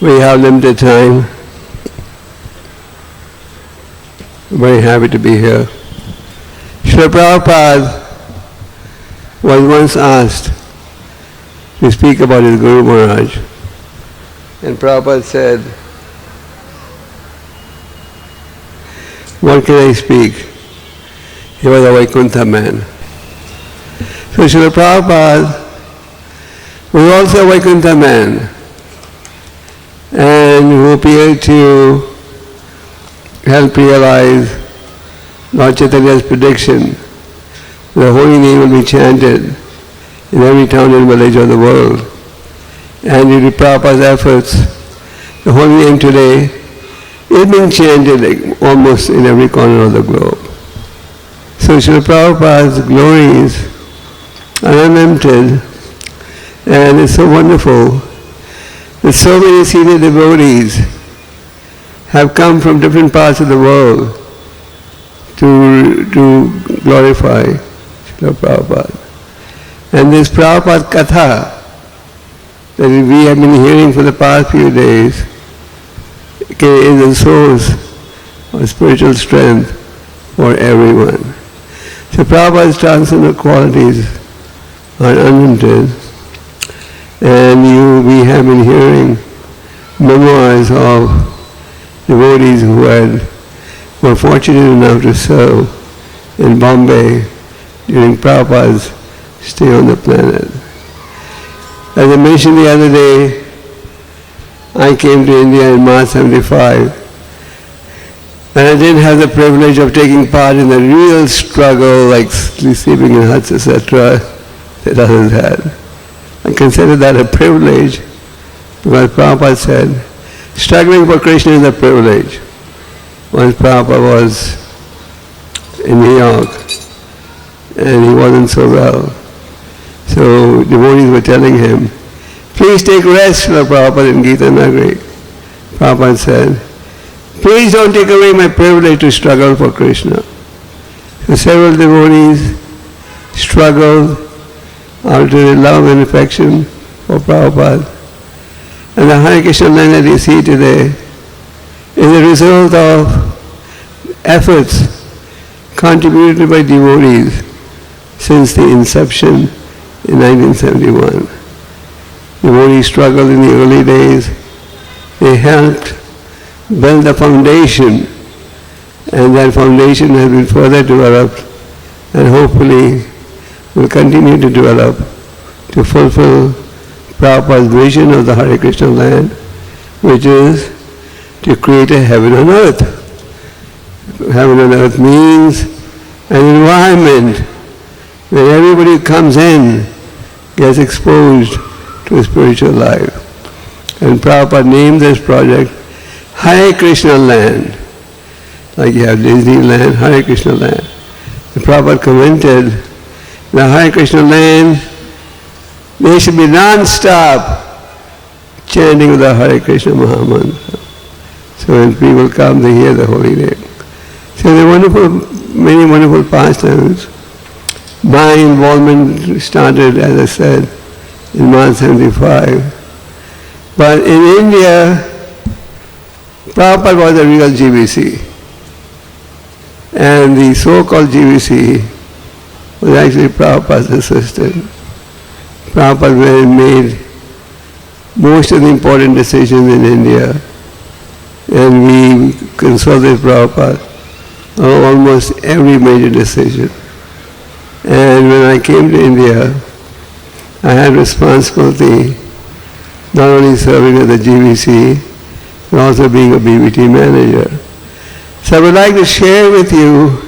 We have limited time. Very happy to be here. Srila Prabhupada was once asked to speak about his Guru Maharaj. And Prabhupada said, what can I speak? He was a Vaikuntha man. So Srila Prabhupada was also a Vaikuntha man, and who appeared to help realize Lord Chaitanya's prediction. The holy name will be chanted in every town and village of the world. And due to Prabhupada's efforts, the holy name today is being chanted almost in every corner of the globe. So Srila Prabhupada's glories are unlimited, and it's so wonderful that so many senior devotees have come from different parts of the world to glorify Srila Prabhupada. And this Prabhupada Katha that we have been hearing for the past few days is a source of spiritual strength for everyone. So Prabhupada's transcendental qualities are unlimited, and we have been hearing memoirs of devotees who were fortunate enough to serve in Bombay during Prabhupada's stay on the planet. As I mentioned the other day, I came to India in March 75, and I didn't have the privilege of taking part in the real struggle like sleeping in huts, etc. that others had. I consider that a privilege because Prabhupada said, struggling for Krishna is a privilege. Once Prabhupada was in New York and he wasn't so well. So devotees were telling him, please take rest, Srila Prabhupada, in Gita Nagari. Prabhupada said, please don't take away my privilege to struggle for Krishna. So several devotees struggled out of their love and affection for Prabhupada. And the Hare Krishna line that you see today is a result of efforts contributed by devotees since the inception in 1971. Devotees struggled in the early days. They helped build the foundation, and that foundation has been further developed and hopefully will continue to develop to fulfill Prabhupada's vision of the Hare Krishna land, which is to create a heaven on earth. Heaven on earth means an environment where everybody who comes in gets exposed to a spiritual life. And Prabhupada named this project Hare Krishna land. Like you have Disneyland, Hare Krishna land. And Prabhupada commented, the Hare Krishna land, there should be non-stop chanting of the Hare Krishna Mahamantra. So when people come, they hear the holy name. So there are many wonderful pastimes. My involvement started, as I said, in March 75. But in India, Prabhupada was a real GBC. And the so-called GBC was actually Prabhupada's assistant. Prabhupada made most of the important decisions in India, and we consulted Prabhupada on almost every major decision. And when I came to India, I had responsibility not only serving as a GBC, but also being a BBT manager. So I would like to share with you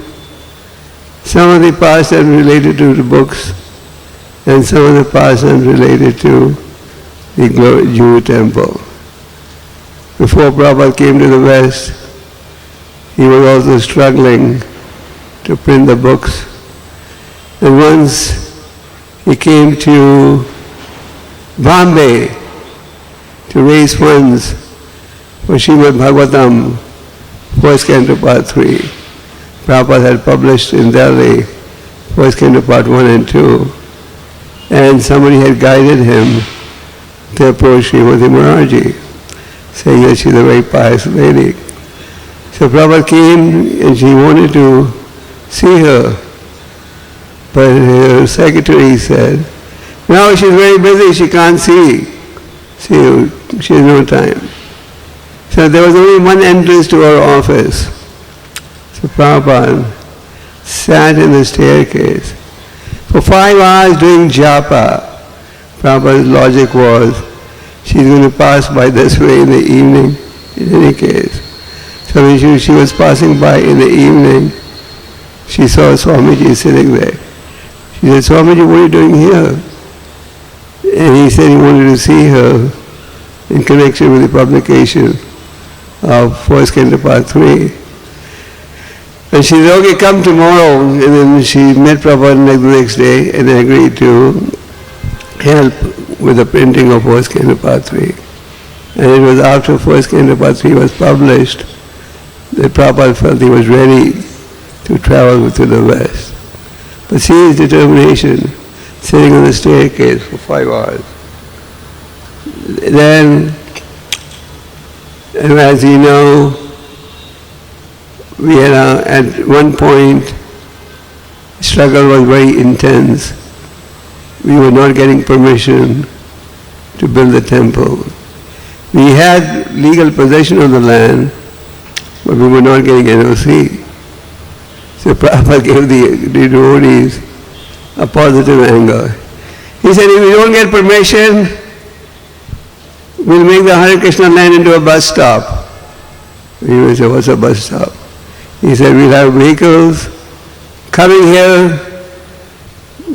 some of the pastimes related to the books and some of the pastimes related to the Juhu temple. Before Prabhupada came to the West, he was also struggling to print the books. And once he came to Bombay to raise funds for Srimad Bhagavatam, first canto part 3. Prabhupada had published in Delhi first canto part 1 and 2. And somebody had guided him to approach Srimati Morarji. saying that she's a very pious lady. So Prabhupada came and she wanted to see her. But her secretary said, no, she's very busy, she can't see. She has no time. So there was only one entrance to her office. So Prabhupada sat in the staircase for 5 hours doing japa. Prabhupada's logic was, she's going to pass by this way in the evening, in any case. So when she was passing by in the evening, she saw Swamiji sitting there. She said, Swamiji, what are you doing here? And he said he wanted to see her in connection with the publication of First Canto Part 3. And she said, okay, come tomorrow. And then she met Prabhupada the next day and agreed to help with the printing of First Canto Part 3. And it was after First Canto Part 3 was published that Prabhupada felt he was ready to travel to the West. But see his determination, sitting on the staircase for 5 hours. Then, as you know, we had at one point, struggle was very intense. We were not getting permission to build the temple. We had legal possession of the land, but we were not getting NOC. So Prabhupada gave the devotees a positive anger. He said, if we don't get permission, we'll make the Hare Krishna land into a bus stop. We said, what's a bus stop? He said, we'll have vehicles coming here,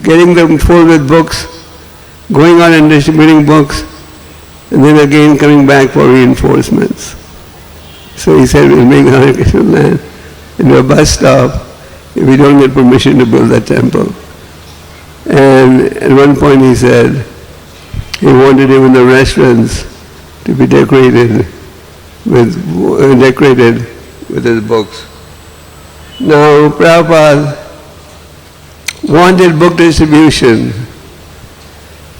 getting them full with books, going on and distributing books, and then again coming back for reinforcements. So he said, we'll make the Hare Krishna land into a bus stop if we don't get permission to build that temple. And at one point he said he wanted even the restaurants to be decorated with his books. Now Prabhupada wanted book distribution.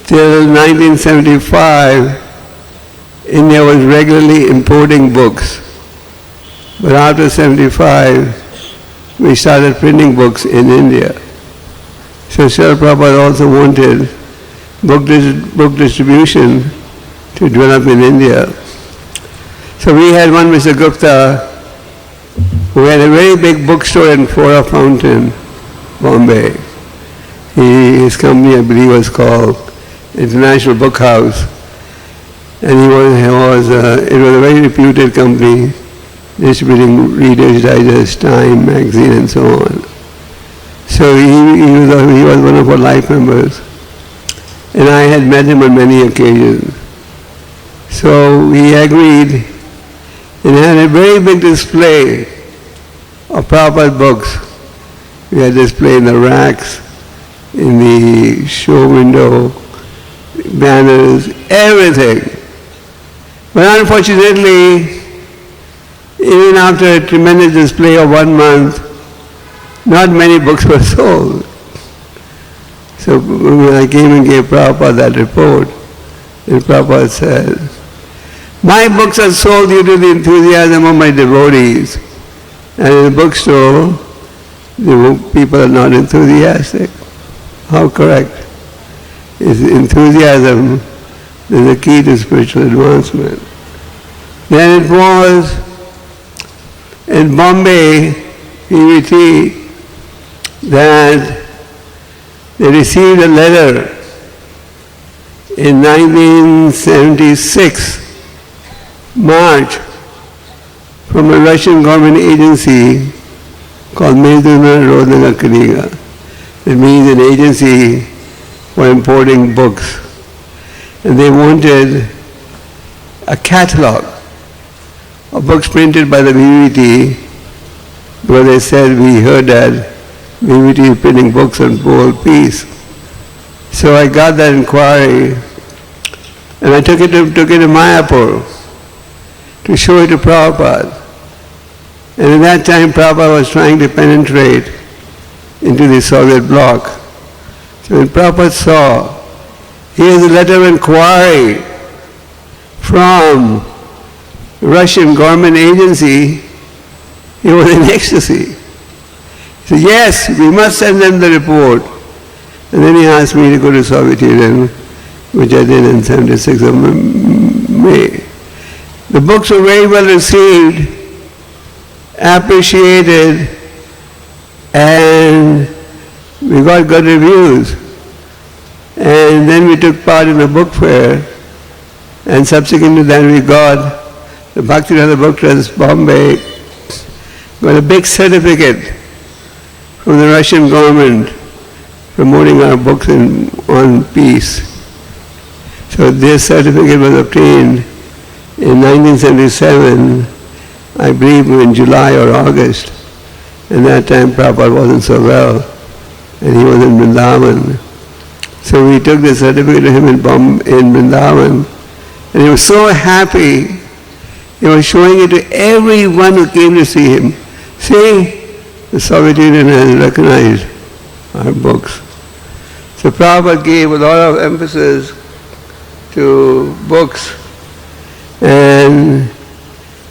Till 1975, India was regularly importing books. But after 75, we started printing books in India. So Srila Prabhupada also wanted book distribution to develop in India. So we had one Mr. Gupta who had a very big bookstore in Fora Fountain, Bombay. His company, I believe, was called International Book House. And it was a very reputed company, distributing Reader's Digest, Time, magazine, and so on. So he was one of our life members. And I had met him on many occasions. So we agreed and had a very big display of Prabhupada books. We had display in the racks, in the show window, banners, everything. But unfortunately, even after a tremendous display of 1 month, not many books were sold. So when I came and gave Prabhupada that report, and Prabhupada said, my books are sold due to the enthusiasm of my devotees. And in the bookstore, the people are not enthusiastic. How correct? Is enthusiasm is the key to spiritual advancement. Then it was in Bombay, PVT, that they received a letter in 1976, March, from a Russian government agency called Meduna Rodnaga Kniga. It means an agency for importing books. And they wanted a catalog of books printed by the VVT, because they said, we heard that VVT is printing books on world peace. So I got that inquiry and I took it to Mayapur to show it to Prabhupada. And at that time Prabhupada was trying to penetrate into the Soviet bloc. So when Prabhupada saw, here's a letter of inquiry from Russian government agency, he was in ecstasy. He said, yes, we must send them the report. And then he asked me to go to Soviet Union, which I did in 76 of May. The books were very well received, appreciated, and we got good reviews. And then we took part in a book fair, and subsequent to that we got the Bhakti-Radha Book Trust, Bombay, got a big certificate from the Russian government promoting our books on peace. So this certificate was obtained in 1977, I believe in July or August. And that time Prabhupada wasn't so well, and he was in Vrindavan. So we took the certificate to him in Vrindavan, and he was so happy. He was showing it to everyone who came to see him. See, the Soviet Union has recognized our books. So Prabhupada gave a lot of emphasis to books, and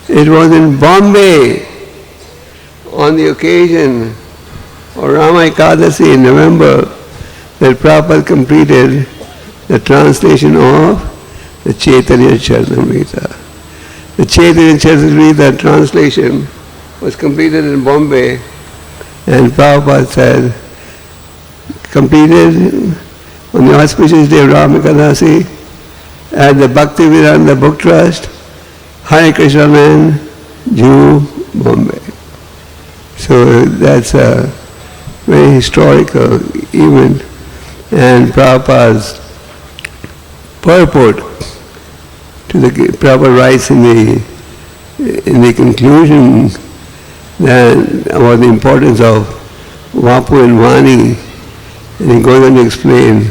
it was in Bombay on the occasion of Rama Ekadasi in November that Prabhupada completed the translation of the Chaitanya Charitamrita. The Chaitanya Charitamrita translation was completed in Bombay, and Prabhupada said, completed on the auspicious day of Rama Ekadasi at the Bhaktivedanta Book Trust, Hare Krsna Juhu, Bombay. So that's a very historical event, and Prabhupada's purport to the Prabhupada writes in the conclusion that about the importance of Vapu and Vani, and he goes on to explain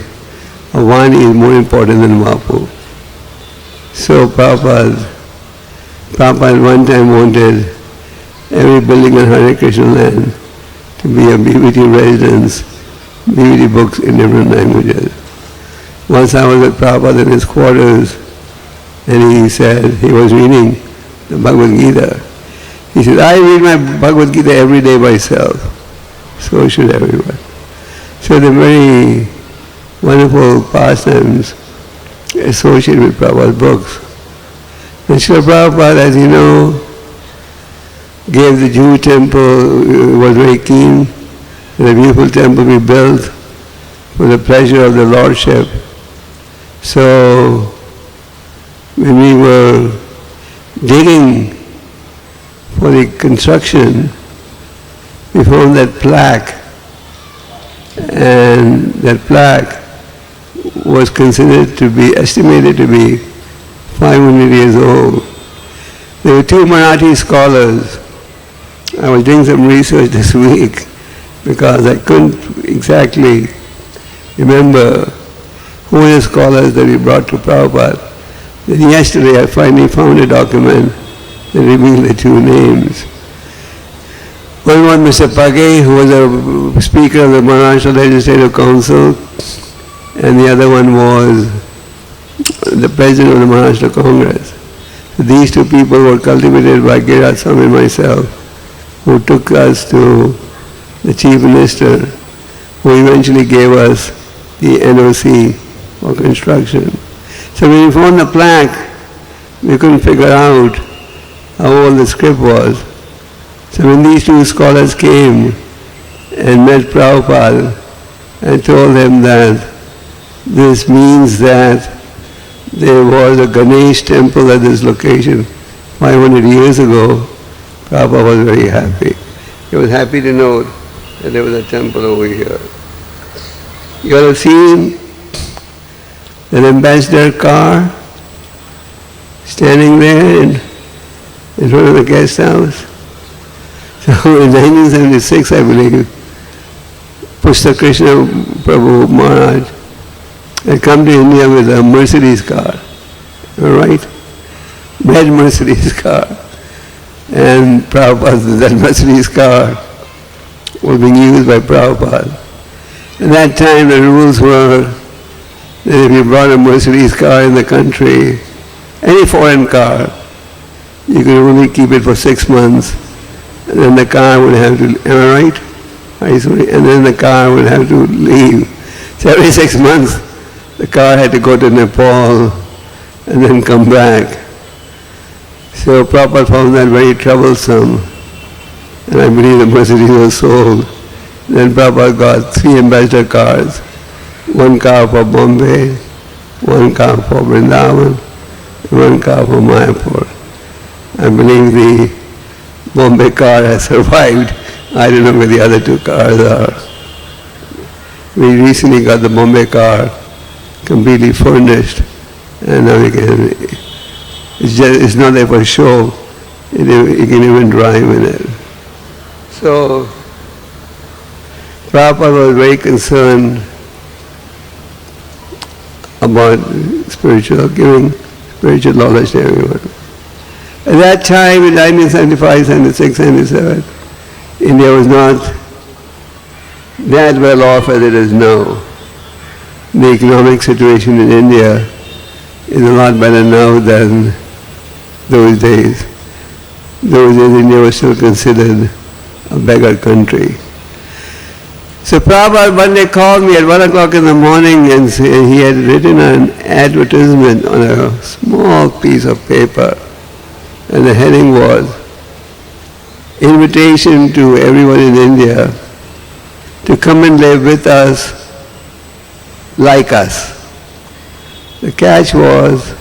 how Vani is more important than Vapu. So Prabhupada at one time wanted every building on Hare Krishna land to be a BVT residence, BVT books in different languages. Once I was at Prabhupada in his quarters, and he said, he was reading the Bhagavad Gita. He said, I read my Bhagavad Gita every day myself. So should everyone. So the very wonderful pastimes associated with Prabhupada's books. And Srila Prabhupada, as you know, gave the Jew temple, was very keen that a beautiful temple be built for the pleasure of the Lordship. So when we were digging for the construction, we found that plaque, and that plaque was considered to be, estimated to be 500 years old. There were two Marathi scholars. I was doing some research this week because I couldn't exactly remember who were the scholars that we brought to Prabhupada. Then yesterday I finally found a document that revealed the two names. One was Mr. Page, who was a speaker of the Maharashtra Legislative Council, and the other one was the president of the Maharashtra Congress. So these two people were cultivated by Giriraj Swami and myself, who took us to the Chief Minister, who eventually gave us the NOC for construction. So when we found the plaque, we couldn't figure out how old the script was. So when these two scholars came and met Prabhupada and told him that this means that there was a Ganesh temple at this location 500 years ago, Prabhupada was very happy. He was happy to know that there was a temple over here. You all have seen an ambassador car standing there in front of the guest house. So in 1976, I believe, Krishna Prabhu Maharaj had come to India with a Mercedes car, all right? Red Mercedes car. And Prabhupada, that Mercedes car was being used by Prabhupada. At that time the rules were that if you brought a Mercedes car in the country, any foreign car, you could only keep it for 6 months, and then the car would have to, am I right? And then the car would have to leave. So every 6 months, the car had to go to Nepal and then come back. So Prabhupada found that very troublesome, and I believe the Mercedes was sold. Then Prabhupada got 3 ambassador cars, 1 car for Bombay, 1 car for Vrindavan, and 1 car for Mayapur. I believe the Bombay car has survived. I don't know where the other 2 cars are. We recently got the Bombay car completely furnished, and now we can, it's not there for show, you can even drive in it. So, Prabhupada was very concerned about giving spiritual knowledge to everyone. At that time, in 1975, 76, 77, India was not that well off as it is now. The economic situation in India is a lot better now than those days. Those days India was still considered a beggar country. So Prabhupada one day called me at 1 o'clock in the morning and he had written an advertisement on a small piece of paper, and the heading was, "Invitation to everyone in India to come and live with us, like us." The catch was,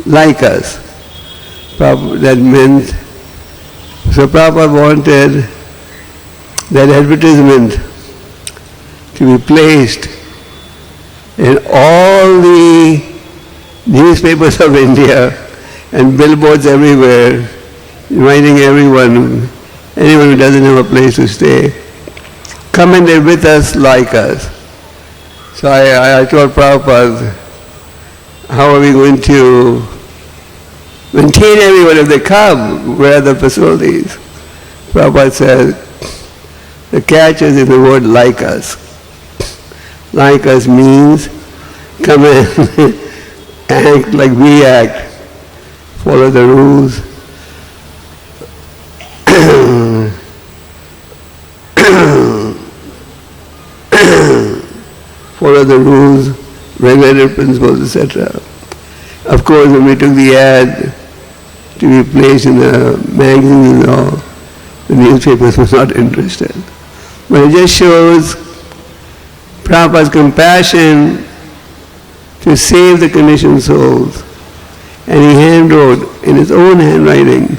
like us. That meant, so Prabhupada wanted that advertisement to be placed in all the newspapers of India and billboards everywhere, inviting anyone who doesn't have a place to stay, come and live with us, like us. So I told Prabhupada, how are we going to maintain everyone if they come? Where are the facilities? Prabhupada said, the catch is in the word like us. Like us means come and act like we act, follow the rules. Follow the rules, regulated principles, etc. Of course, when we took the ad to be placed in the magazines and all, the newspapers were not interested. But it just shows Prabhupada's compassion to save the conditioned souls. And he handwrote in his own handwriting,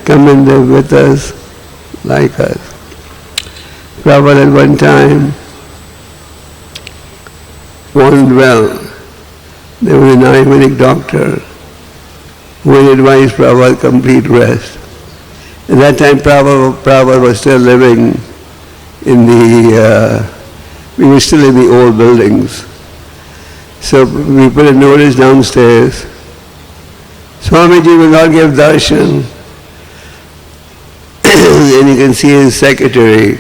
come and live with us, like us. Prabhupada at one time wasn't well. There was an Ayurvedic doctor who had advised Prabhupada complete rest. At that time Prabhupada was still living in we were still in the old buildings. So we put a notice downstairs, Swamiji will not give darshan. And you can see his secretary,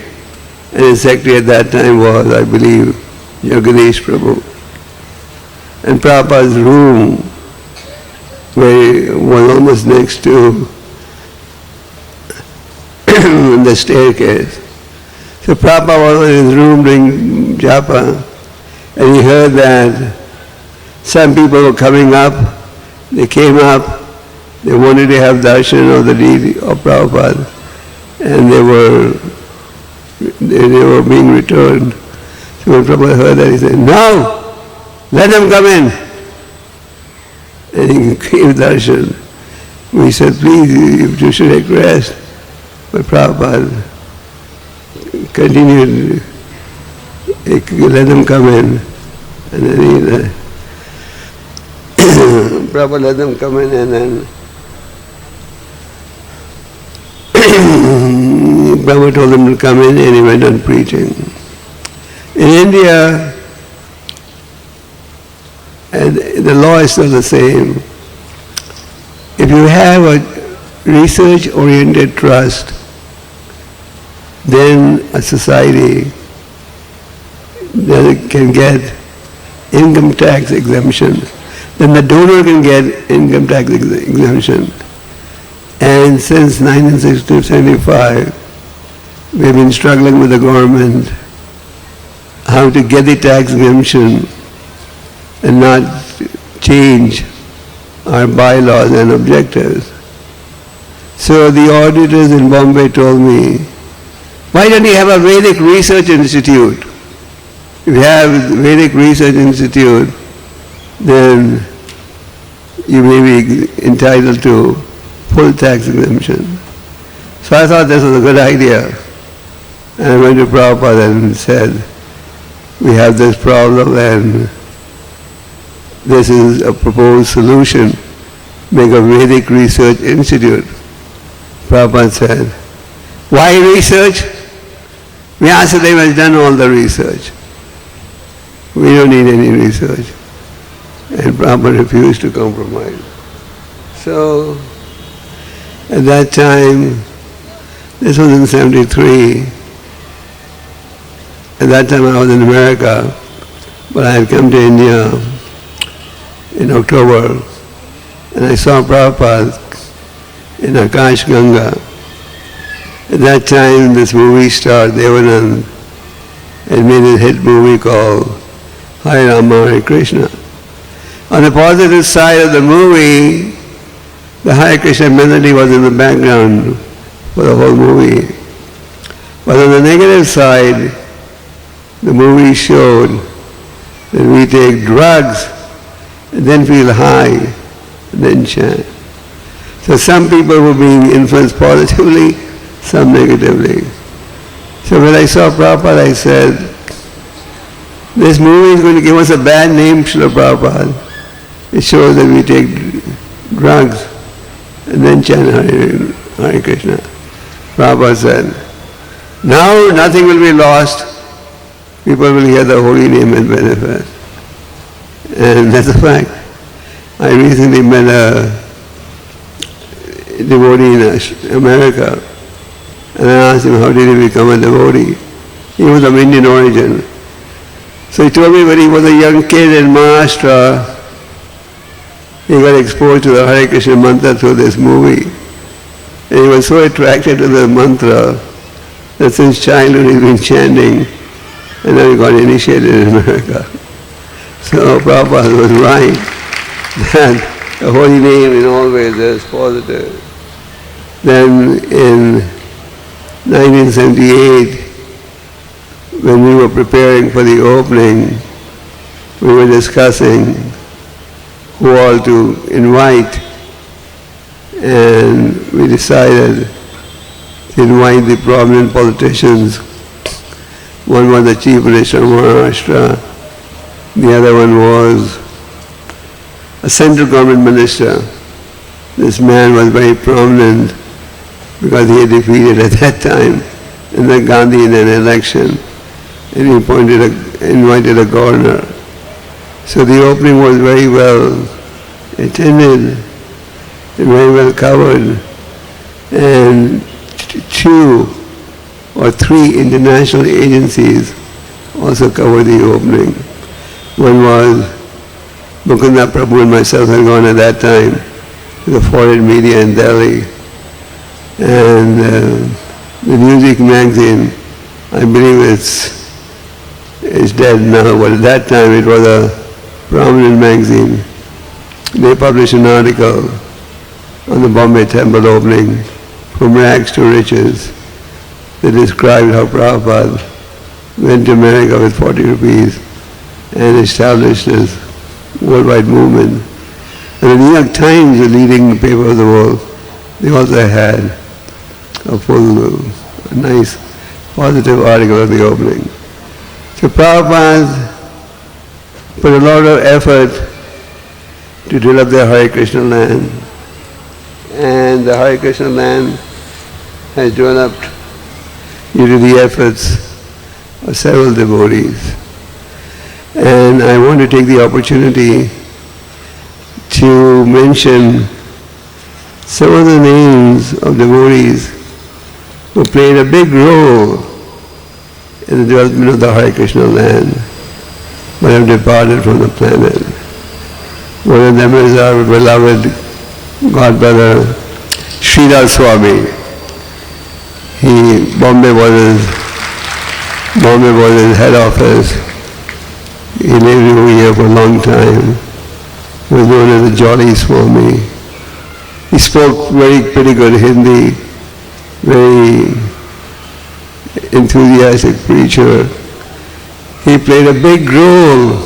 and his secretary at that time was, I believe, Jagadish Prabhu. And Prabhupada's room was almost next to the staircase. So Prabhupada was in his room doing japa, and he heard that some people were coming up. They came up, they wanted to have darshan of the deity of Prabhupada, and they were being returned. So when Prabhupada heard that, he said, "No! Let them come in." And he gave darshan. We said, "Please, you should take rest." But Prabhupada continued, let them come in. And then Prabhupada let them come in, and then Prabhupada told them to come in, and he went on preaching. In India, and the law is still the same. If you have a research-oriented trust, then a society that can get income tax exemption. Then the donor can get income tax exemption. And since 1975, we've been struggling with the government how to get the tax exemption and not change our bylaws and objectives. So the auditors in Bombay told me, why don't you have a Vedic Research Institute? If you have a Vedic Research Institute, then you may be entitled to full tax exemption. So I thought this was a good idea. And I went to Prabhupada and said, we have this problem and this is a proposed solution. Make a Vedic Research Institute. Prabhupada said, why research? Vyasadeva has done all the research. We don't need any research. And Prabhupada refused to compromise. So, at that time, this was in 73, at that time I was in America, but I had come to India in October, and I saw Prabhupada in Akash Ganga. At that time, this movie star, Devanand, had made a hit movie called Hare Rama, Hare Krishna. On the positive side of the movie, the Hare Krishna melody was in the background for the whole movie. But on the negative side, the movie showed that we take drugs and then feel high and then chant. So some people were being influenced positively, some negatively. So when I saw Prabhupada, I said, this movie is going to give us a bad name, Srila Prabhupada. It shows that we take drugs and then chant Hare Krishna. Prabhupada said, now nothing will be lost. People will hear the holy name and benefit. And that's a fact. I recently met a devotee in America, and I asked him, how did he become a devotee? He was of Indian origin. So he told me when he was a young kid in Maharashtra, he got exposed to the Hare Krishna mantra through this movie. And he was so attracted to the mantra that since childhood he's been chanting, and then he got initiated in America. So Prabhupada was right that the holy name in all ways is positive. Then in 1978, when we were preparing for the opening, we were discussing who all to invite, and we decided to invite the prominent politicians. One was the Chief Minister of Maharashtra, the other one was a central government minister. This man was very prominent because he had defeated at that time in the Gandhi in an election, and he invited a governor. So the opening was very well attended and very well covered, and 2 or 3 international agencies also covered the opening. One was Mukunda Prabhu and myself had gone at that time to the foreign media in Delhi, and the music magazine, I believe it's dead now, but at that time it was a prominent magazine. They published an article on the Bombay temple opening, From Rags to Riches. They described how Prabhupada went to America with 40 rupees and established this worldwide movement. And the New York Times, the leading paper of the world, they also had a nice, positive article of the opening. So Prabhupada put a lot of effort to develop the Hare Krishna land. And the Hare Krishna land has developed due to the efforts of several devotees. And I want to take the opportunity to mention some of the names of devotees who played a big role in the development of the Hare Krishna land, but have departed from the planet. One of them is our beloved godbrother, Srila Swami. Bombay was his head office. He lived over here for a long time. He was known as the Jolly Swami. He spoke pretty good Hindi, very enthusiastic preacher. He played a big role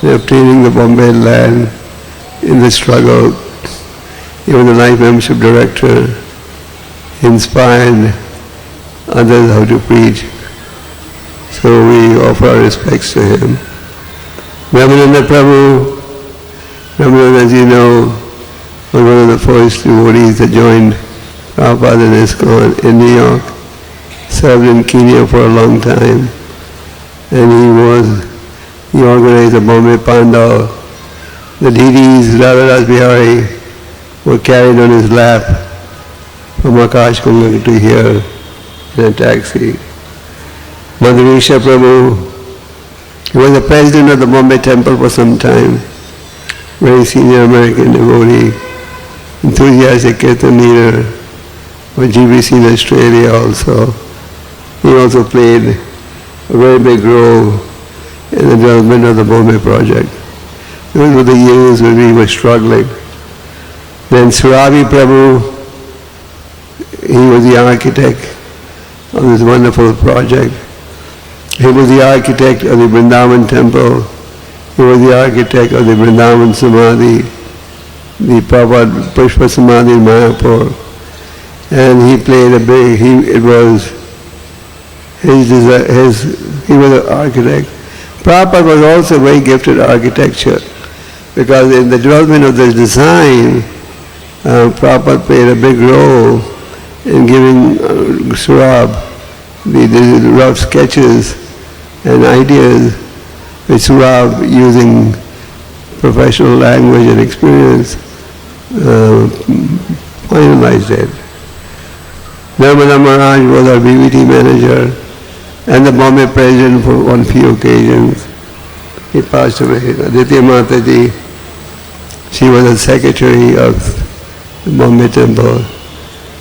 in obtaining the Bombay land in the struggle. He was the life membership director. He inspired others how to preach. So we offer our respects to him. Ramananda Prabhu, as you know, was one of the first devotees that joined Prabhupada in ISKCON in New York, served in Kenya for a long time, and he organized a Bombay Pandal. The deities, Radha Bihari, were carried on his lap from Akash Ganga to here in a taxi. Madhurisha Prabhu, he was the president of the Bombay Temple for some time, very senior American devotee, enthusiastic Kirtan leader for GBC in Australia also. He also played a very big role in the development of the Bombay project. Those were the years when we were struggling. Then Surabi Prabhu, he was the architect of this wonderful project. He was the architect of the Vrindavan temple. He was the architect of the Vrindavan Samadhi, the Prabhupada Pushpa Samadhi in Mayapur. And he played he was an architect. Prabhupada was also a very gifted architecture, because in the development of this design, Prabhupada played a big role in giving Surab the rough sketches and ideas, which Surab, using professional language and experience, finalized it. Narmada Maharaj was our BVT manager and the Bombay president on few occasions. He passed away. Aditya Mataji, she was the secretary of the Bombay temple.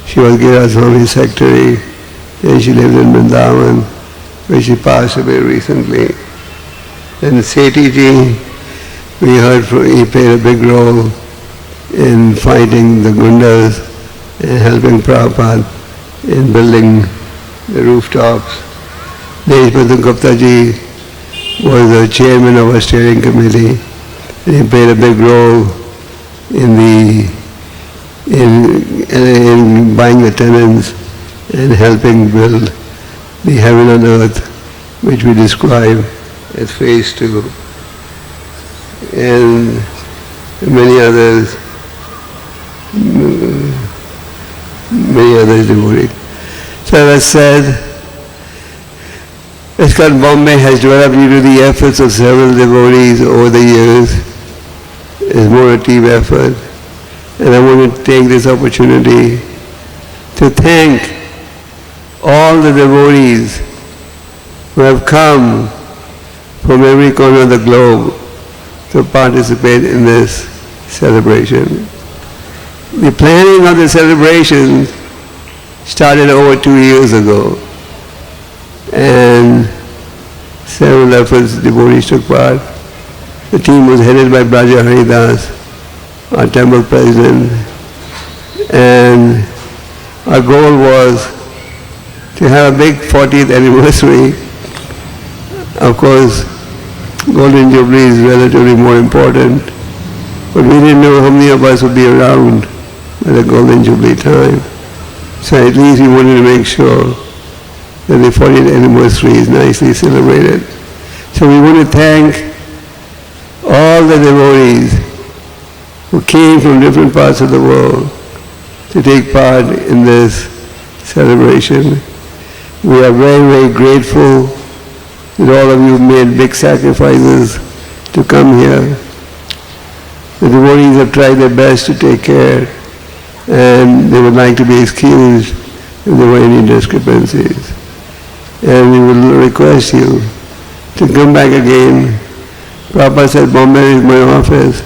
She was Gira Swami's secretary, and she lived in Vrindavan, where she passed away recently. And Sethi Ji, we heard he played a big role in fighting the Gundas and helping Prabhupada in building the rooftops. Deshpati Gupta Ji was the chairman of our steering committee, and he played a big role in buying the tenants and helping build the heaven and earth, which we describe as phase 2, and many others devotees. So as I said, ISKCON Bombay has developed due to the efforts of several devotees over the years. It's more a team effort. And I want to take this opportunity to thank all the devotees who have come from every corner of the globe to participate in this celebration. The planning of the celebration started over 2 years ago, and several efforts devotees took part. The team was headed by Braja Haridas, our temple president, and our goal was to have a big 40th anniversary. Of course, Golden Jubilee is relatively more important, but we didn't know how many of us would be around by the Golden Jubilee time. So at least we wanted to make sure that the 40th anniversary is nicely celebrated. So we want to thank all the devotees who came from different parts of the world to take part in this celebration. We are very, very grateful that all of you made big sacrifices to come here. The devotees have tried their best to take care, and they would like to be excused if there were any discrepancies. And we will request you to come back again. Prabhupada said Bombay is my office.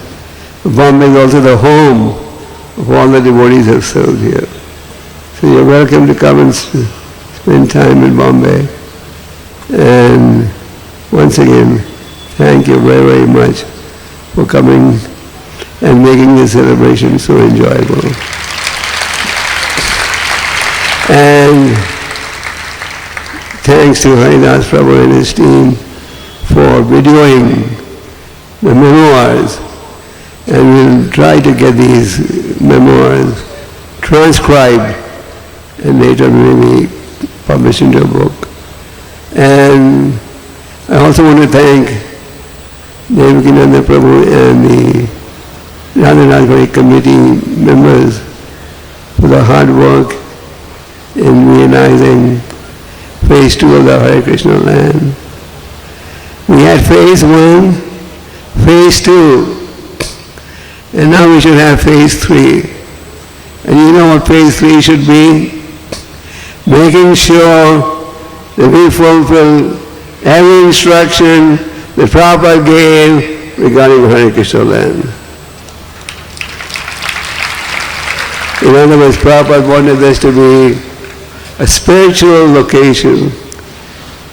Bombay is also the home of all the devotees have served here. So you're welcome to come and spend time in Bombay. And once again, thank you very, very much for coming and making this celebration so enjoyable. And thanks to Haridas Prabhu and his team for videoing the memoirs, and we'll try to get these memoirs transcribed and later maybe published into a book. And I also want to thank Devakinanda Prabhu and the Radharashvari committee members for the hard work in realizing phase 2 of the Hare Krishna land. We had phase 1, phase 2, and now we should have phase 3. And you know what phase 3 should be? Making sure that we fulfill every instruction that Prabhupada gave regarding Hare Krishna land. In other words, Prabhupada wanted this to be a spiritual location,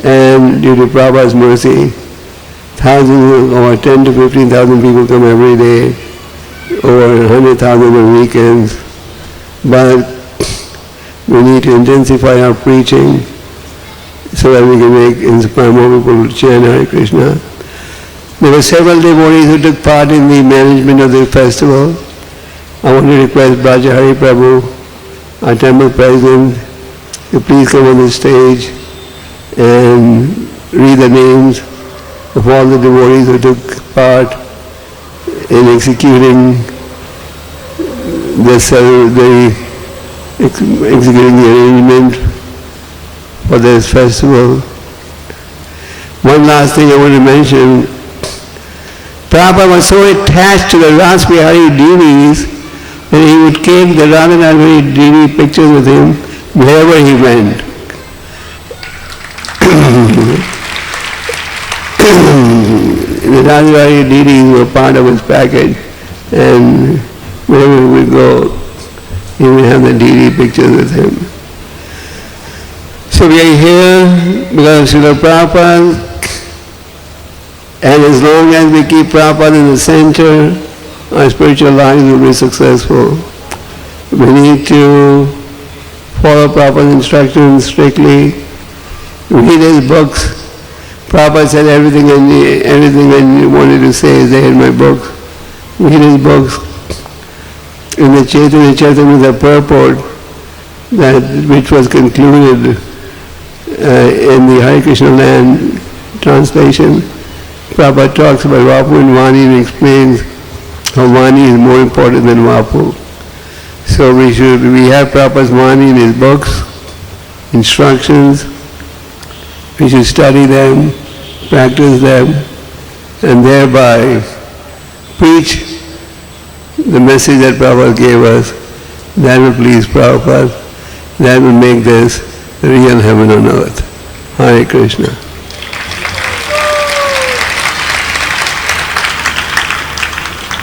and due to Prabhupada's mercy, thousands, over 10 to 15,000 people come every day, over 100,000 on weekends. But we need to intensify our preaching so that we can inspire more people to chant Hare Krishna. There were several devotees who took part in the management of the festival. I want to request Brajahari Prabhu, our temple president, to please come on the stage and read the names of all the devotees who took part in executing executing the arrangement for this festival. One last thing I want to mention, Prabhupada was so attached to the Ras Bihari deities that he would keep the Radharashvari deity pictures with him wherever he went. The Radharashvari deities were part of his package, and wherever we go, he would have the deity pictures with him. So we are here because of Srila Prabhupada, and as long as we keep Prabhupada in the center, our spiritual lives will be successful. We need to follow Prabhupada's instructions strictly, read his books. Prabhupada said everything I wanted to say is there in my books. Read his books. In the Chaitanya Charitamrita purport, which was concluded in the Hare Krishna land translation, Prabhupada talks about Vapu and Vani and explains how Vani is more important than Vapu. So we have Prabhupada's Vani in his books, instructions. We should study them, practice them, and thereby preach the message that Prabhupada gave us. That will please Prabhupada. That will make this the real heaven on earth. Hare Krishna.